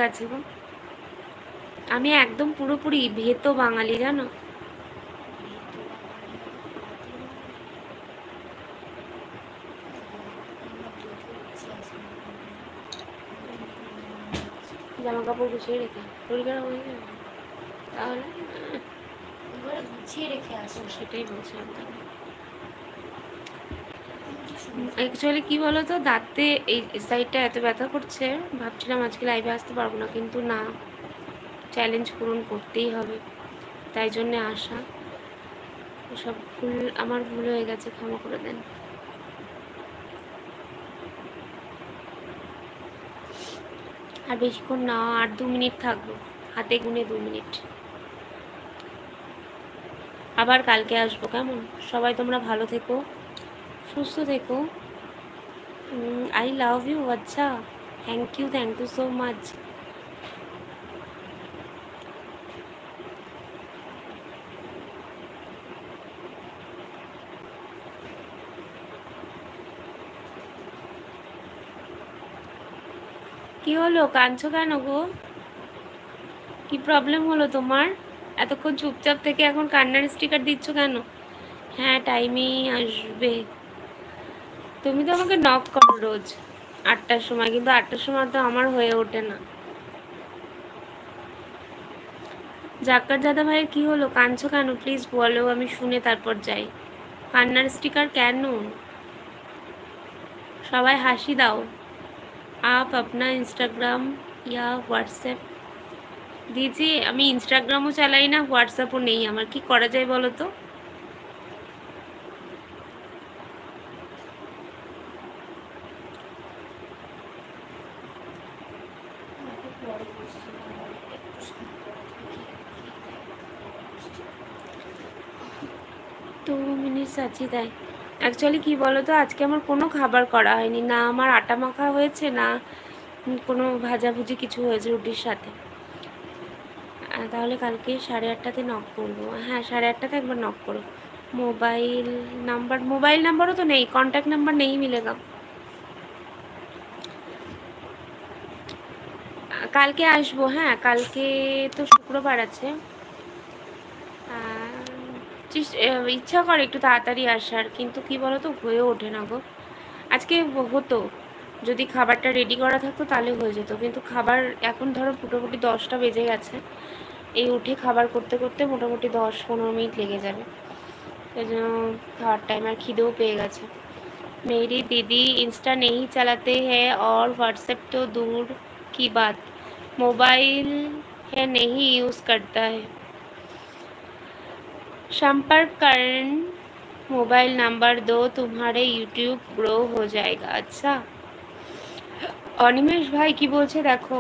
গেছে গো। আমি একদম পুরোপুরি ভেতো বাঙালি জানো। জামা কাপড় গুছিয়ে রেখে পরিষ্কার হয়ে যাবে তাহলে গুছিয়ে রেখে আসো, সেটাই বলছিলাম। অ্যাকচুয়ালি কী বলো তো, দাঁতে এই সাইডটা এত ব্যথা করছে, ভাবছিলাম আজকে লাইভে আসতে পারবো না, কিন্তু না, চ্যালেঞ্জ পূরণ করতেই হবে, তাই জন্যে আসা। সব আমার ভুল হয়ে গেছে, ক্ষমা করে দেন। আর বেশিক্ষণ না, আর 2 মিনিট থাকবো, হাতে গুনে 2 মিনিট, আবার কালকে আসবো। কেমন সবাই তোমরা ভালো থেকো, সুস্থ থেকো। I love you. আচ্ছা, থ্যাংক ইউ সো মাচ। কি হলো, কাঁদছো কেন গো? কি প্রবলেম হলো তোমার? এতক্ষণ চুপচাপ থেকে এখন কান্নার স্টিকার দিচ্ছ কেন? হ্যাঁ, টাইমেই আসবে। তুমি তো আমাকে নক করো রোজ 8টার সময়, কিন্তু 8টার সময় তো আমার হয়ে ওঠে না। জাক্কার দাদা ভাইয়ের কি হলো, কাঁদছো কেন? প্লিজ বলো, আমি শুনে তারপর যাই। কান্নার স্টিকার কেন? সবাই হাসি দাও। आप अपना इंस्टाग्राम या व्हाट्सएप दीजिए। আমি ইনস্টাগ্রামও চালাই না, হোয়াটসঅ্যাপও নেই আমার, কি করা যায় বলো তো? তো মিনিট আছে তাই। অ্যাকচুয়ালি কী বলো তো, আজকে আমার কোনো খাবার করা হয়নি, না আমার আটা মাখা হয়েছে, না কোনো ভাজাভুজি কিছু হয়েছে রুটির সাথে। তাহলে কালকে 8:30টাতে নক করবো। হ্যাঁ, 8:30টাতে একবার নক করো। মোবাইল নাম্বারও তো নেই, কন্ট্যাক্ট নাম্বার নেই মিলেগা। কালকে আসবো। হ্যাঁ, কালকে তো শুক্রবার আছে, ইচ্ছা করে একটু তাড়াতাড়ি আসার, কিন্তু কি বলো তো, হয়ে ওঠে না গো। আজকে হতো, যদি খাবারটা রেডি করা থাকতো তাহলে হয়ে যেত, কিন্তু খাবার এখন ধরো মোটামুটি 10টা বেজে গেছে, এই উঠে খাবার করতে করতে মোটামুটি 10-15 মিনিট লেগে যাবে, সেই জন্য খাওয়ার টাইম, আর খিদেও পেয়ে গেছে। मेरी दीदी इंस्टा नहीं चलाते हैं और व्हाट्सएप तो दूर की बात, मोबाइल है नहीं यूज़ करता है। संपर्क करण मोबाइल नंबर दो, तुम्हारे यूट्यूब ग्रो हो जाएगा। अच्छा, অনিমেষ ভাই কি বলছে দেখো।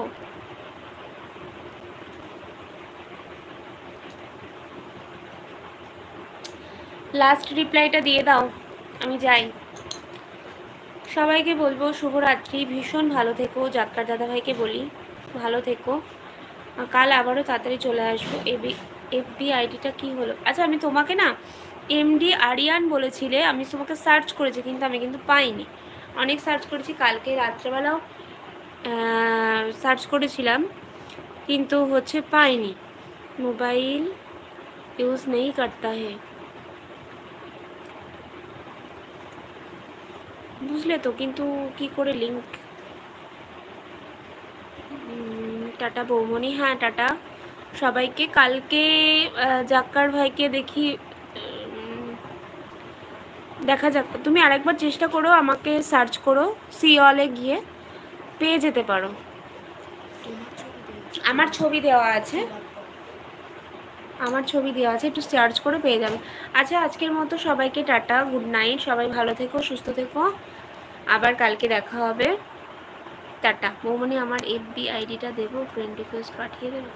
লাস্ট রিপ্লাইটা দিয়ে দাও, আমি যাই। সবাইকে বলবো শুভরাত্রি, ভীষণ ভালো থেকো। জাক্কার দাদাভাইকে বলি ভালো থেকো, কাল আবারও তাড়াতাড়ি চলে আসবো। এফবি আইডিটা কি হলো? আচ্ছা, আমি তোমাকে না এমডি আরিয়ান বলেছিলে, আমি তোমাকে সার্চ করেছি, কিন্তু আমি কিন্তু পাইনি, অনেক সার্চ করেছি, কালকে রাত্রেবেলাও সার্চ করেছিলাম, কিন্তু হচ্ছে পাইনি। মোবাইল ইউজ নেই করতা হে, বুঝলে তো, কিন্তু কি করে লিঙ্ক। টাটা বৌমনি। হ্যাঁ, টাটা সবাইকে। কালকে জাক্কার ভাইকে দেখি, দেখা যাক। তুমি আরেকবার চেষ্টা করো, আমাকে সার্চ করো, সি অলে গিয়ে পেয়ে যেতে পারো, আমার ছবি দেওয়া আছে, একটু সার্চ করে পেয়ে যাবে। আচ্ছা, আজকের মতো সবাইকে টাটা, গুড নাইট, সবাই ভালো থেকো, সুস্থ থেকো, আবার কালকে দেখা হবে। টাটা। বৌমনি, আমার এফবি আইডিটা দেবো, ফ্রেন্ড রিকোয়েস্ট পাঠিয়ে দেবো।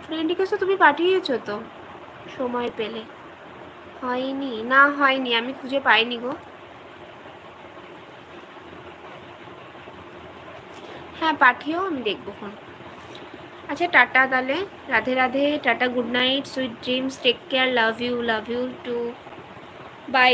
ফ্রেন্ড রিকোয়েস্ট তো তুমি পাঠিয়েছো তো সময় পেলে। হয়নি না, হয়নি, আমি খুঁজে পাইনি গো। হ্যাঁ, পাঠিও, আমি দেখবো ফোন। আচ্ছা, টাটা তাহলে, Radhe Radhe, tata, good night, sweet dreams, take care, love you too, by.